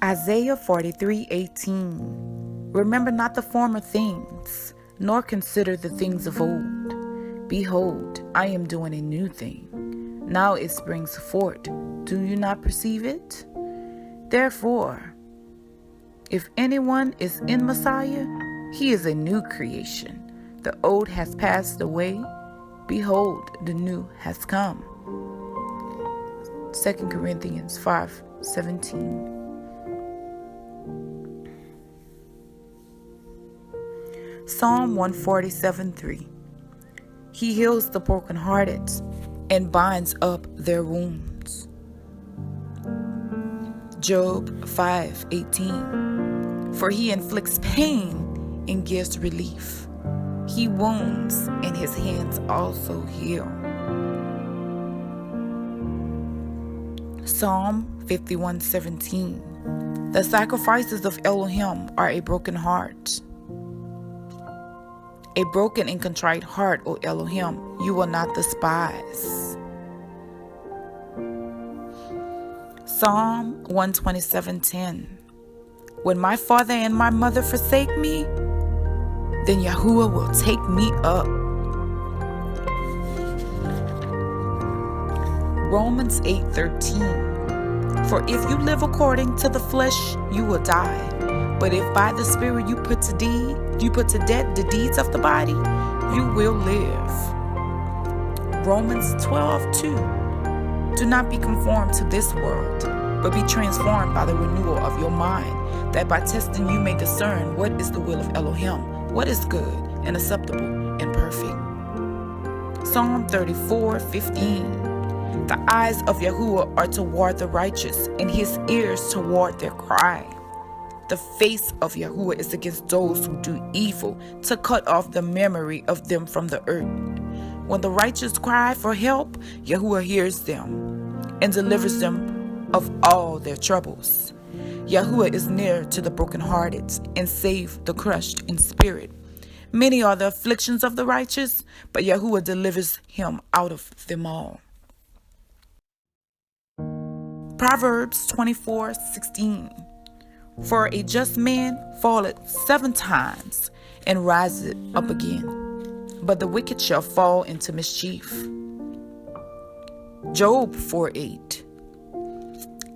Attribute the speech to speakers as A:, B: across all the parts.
A: Isaiah 43:18. Remember not the former things, nor consider the things of old. Behold, I am doing a new thing. Now it springs forth. Do you not perceive it? Therefore, if anyone is in Messiah, he is a new creation. The old has passed away. Behold, the new has come. 2 Corinthians 5:17. Psalm 147:3. He heals the brokenhearted and binds up their wounds. Job 5:18. For he inflicts pain and gives relief. He wounds and his hands also heal. Psalm 51:17. The sacrifices of Elohim are a broken heart. A broken and contrite heart, O Elohim, you will not despise. Psalm 127:10. When my father and my mother forsake me, then YaHuWaH will take me up. Romans 8:13. For if you live according to the flesh, you will die. But if by the Spirit you put to death the deeds of the body, you will live. Romans 12:2. Do not be conformed to this world, but be transformed by the renewal of your mind, that by testing you may discern what is the will of Elohim, what is good and acceptable and perfect. Psalm 34:15. The eyes of YaHuWaH are toward the righteous, and his ears toward their cry. The face of YaHuWaH is against those who do evil, to cut off the memory of them from the earth. When the righteous cry for help, YaHuWaH hears them and delivers them of all their troubles. YaHuWaH is near to the brokenhearted and save the crushed in spirit. Many are the afflictions of the righteous, but YaHuWaH delivers him out of them all. Proverbs 24:16. For a just man falleth 7 times and riseth up again, but the wicked shall fall into mischief. Job 4:8.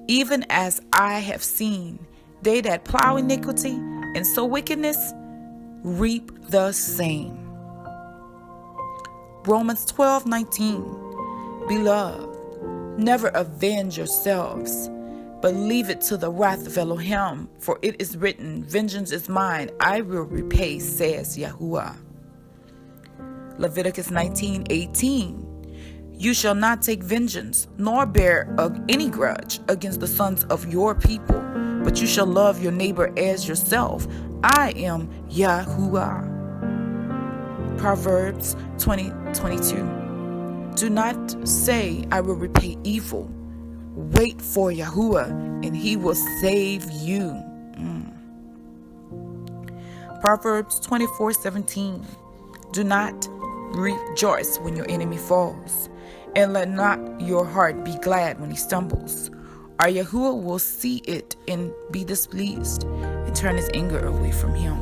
A: Even as I have seen, they that plow iniquity and sow wickedness reap the same. Romans 12:19. Beloved, never avenge yourselves, but leave it to the wrath of Elohim, for it is written, vengeance is mine, I will repay, says YaHuWaH. Leviticus 19:18. You shall not take vengeance, nor bear any grudge against the sons of your people, but you shall love your neighbor as yourself. I am YaHuWaH. Proverbs 20:22. Do not say, I will repay evil. Wait for YaHuWaH, and he will save you. Proverbs 24:17. Do not rejoice when your enemy falls, and let not your heart be glad when he stumbles. Or YaHuWaH will see it and be displeased, and turn his anger away from him.